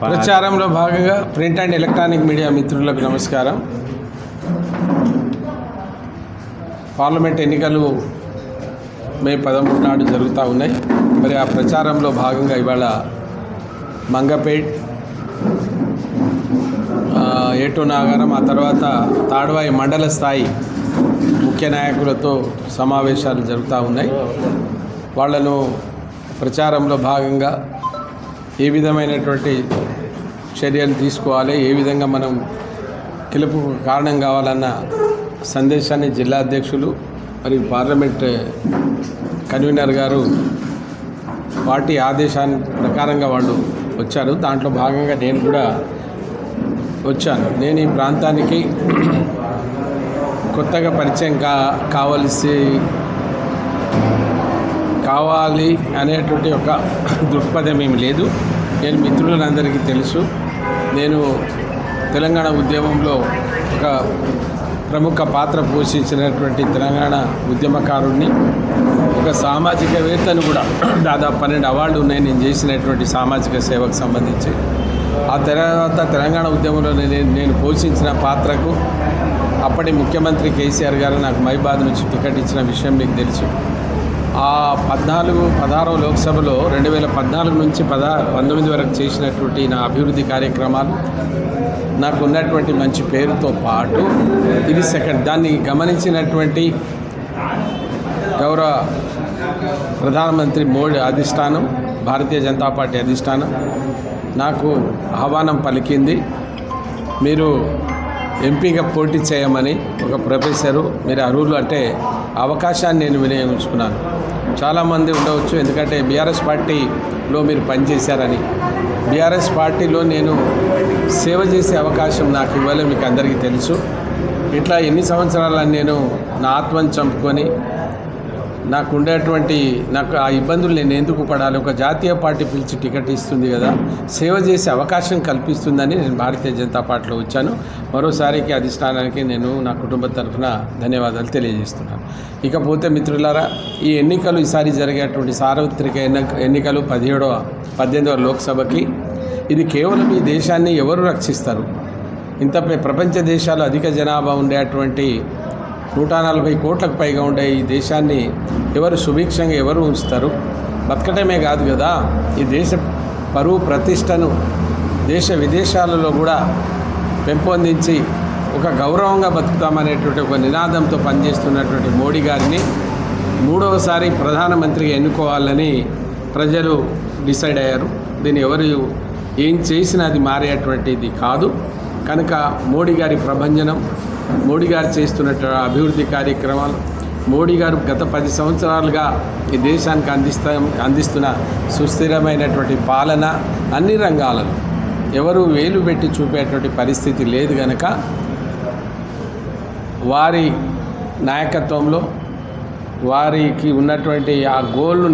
ప్రచారంలో భాగంగా print and electronic media మిత్రులకు నమస్కారం. పార్లమెంట్ ఎన్నికలు మే 13 నాడు జరుగుతూ ఉన్నాయి. మరి ఆ ప్రచారంలో భాగంగా ఇవాళ మంగపేట్, ఏటూ నాగారం, ఆ తర్వాత తాడ్వాయి మండల స్థాయి ముఖ్య నాయకులతో సమావేశాలు జరుగుతూ ఉన్నాయి. వాళ్లను ప్రచారంలో భాగంగా ఏ విధమైనటువంటి చర్యలు తీసుకోవాలి, ఏ విధంగా మనం గెలుపుకు కారణం కావాలన్న సందేశాన్ని జిల్లా అధ్యక్షులు మరియు పార్లమెంట్ కన్వీనర్ గారు పార్టీ ఆదేశాన్ని ప్రకారంగా వాళ్ళు వచ్చారు. దాంట్లో భాగంగా నేను కూడా వచ్చాను. నేను ఈ ప్రాంతానికి కొత్తగా పరిచయం కావాలి అనేటువంటి ఒక దృక్పథం ఏమి లేదు. నేను మిత్రులందరికీ తెలుసు. నేను తెలంగాణ ఉద్యమంలో ఒక ప్రముఖ పాత్ర పోషించినటువంటి తెలంగాణ ఉద్యమకారుడిని, ఒక సామాజికవేత్తను కూడా. దాదాపు 12 అవార్డులు ఉన్నాయి నేను చేసినటువంటి సామాజిక సేవకు సంబంధించి. ఆ తర్వాత తెలంగాణ ఉద్యమంలో నేను పోషించిన పాత్రకు అప్పటి ముఖ్యమంత్రి కేసీఆర్ గారు నాకు మైబాద్ నుంచి టికెట్ ఇచ్చిన విషయం మీకు తెలుసు. ఆ 16వ లోక్సభలో 2014 నుంచి 19 వరకు చేసినటువంటి నా అభివృద్ధి కార్యక్రమాలు, నాకు ఉన్నటువంటి మంచి పేరుతో పాటు ఇది సెకండ్. దాన్ని గమనించినటువంటి గౌరవ ప్రధానమంత్రి మోడీ అధిష్టానం, భారతీయ జనతా పార్టీ అధిష్టానం నాకు ఆహ్వానం పలికింది. మీరు ఎంపీగా పోటీ చేయమని. ఒక ప్రొఫెసరు, మీరు అర్హులు అంటే అవకాశాన్ని నేను వినియోగించుకున్నాను. చాలామంది ఉండవచ్చు, ఎందుకంటే బీఆర్ఎస్ పార్టీలో మీరు పనిచేశారని. బీఆర్ఎస్ పార్టీలో నేను సేవ చేసే అవకాశం నాకు ఇవ్వాలి, మీకు అందరికీ తెలుసు. ఇట్లా ఎన్ని సంవత్సరాలని నేను నా ఆత్మను చంపుకొని నాకు ఆ ఇబ్బందులు నేను ఎందుకు పడాలి? ఒక జాతీయ పార్టీ పిలిచి టికెట్ ఇస్తుంది కదా, సేవ చేసే అవకాశం కల్పిస్తుందని నేను భారతీయ జనతా పార్టీలో వచ్చాను. మరోసారికి అధిష్టానానికి నేను నా కుటుంబ తరఫున ధన్యవాదాలు తెలియజేస్తున్నాను. ఇకపోతే మిత్రులారా, ఈ ఎన్నికలు ఈసారి జరిగేటువంటి సార్వత్రిక ఎన్నికలు 18వ లోక్సభకి, ఇది కేవలం ఈ దేశాన్ని ఎవరు రక్షిస్తారు? ఇంత ప్రపంచ దేశాలు అధిక జనాభా ఉండేటువంటి 140 కోట్లకు పైగా ఉండే ఈ దేశాన్ని ఎవరు సుభిక్షంగా ఎవరు ఉంచుతారు? బతకటమే కాదు కదా, ఈ దేశ పరువు ప్రతిష్టను దేశ విదేశాలలో కూడా పెంపొందించి ఒక గౌరవంగా బతుకుతామనేటువంటి ఒక నినాదంతో పనిచేస్తున్నటువంటి మోడీ గారిని 3వసారి ప్రధానమంత్రిగా ఎన్నుకోవాలని ప్రజలు డిసైడ్ అయ్యారు. దీన్ని ఎవరు ఏం చేసినా అది మారేటువంటిది కాదు. కనుక మోడీ గారి ప్రభంజనం, మోడీ గారు చేస్తున్నటువంటి అభివృద్ధి కార్యక్రమాలు, మోడీ గారు గత 10 సంవత్సరాలుగా ఈ దేశానికి అందిస్తున్న సుస్థిరమైనటువంటి పాలన, అన్ని రంగాలలో ఎవరు వేలు పెట్టి చూపేటువంటి పరిస్థితి లేదు. కనుక వారి నాయకత్వంలో వారికి ఉన్నటువంటి ఆ గోల్ను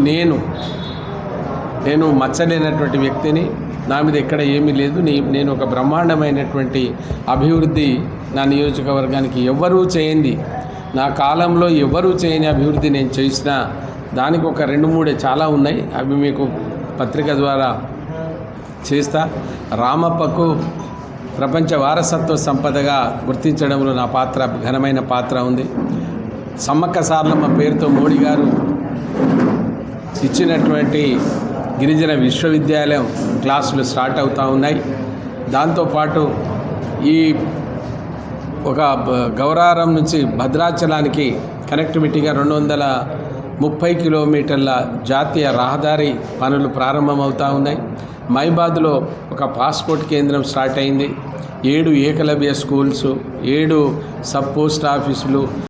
నేను మచ్చలేనటువంటి వ్యక్తిని. నా మీద ఎక్కడ ఏమీ లేదు. నేను ఒక బ్రహ్మాండమైనటువంటి అభివృద్ధి నా నియోజకవర్గానికి ఎవరూ చేయండి, నా కాలంలో ఎవరూ చేయని అభివృద్ధి నేను చేసిన దానికి ఒక 2-3 చాలా ఉన్నాయి. అవి మీకు పత్రిక ద్వారా చేస్తా. రామప్పకు ప్రపంచ వారసత్వ సంపదగా గుర్తించడంలో నా పాత్ర, ఘనమైన పాత్ర ఉంది. సమ్మక్క సారలమ్మ పేరుతో మోడీ గారు ఇచ్చినటువంటి గిరిజన విశ్వవిద్యాలయం క్లాసులు స్టార్ట్ అవుతూ ఉన్నాయి. దాంతోపాటు ఈ ఒక గౌరారం నుంచి భద్రాచలానికి కనెక్టివిటీగా 230 కిలోమీటర్ల జాతీయ రహదారి పనులు ప్రారంభమవుతూ ఉన్నాయి. మైబాద్లో ఒక పాస్పోర్ట్ కేంద్రం స్టార్ట్ అయింది. 7 ఏకలవ్య స్కూల్స్, 7 సబ్ పోస్ట్ ఆఫీసులు,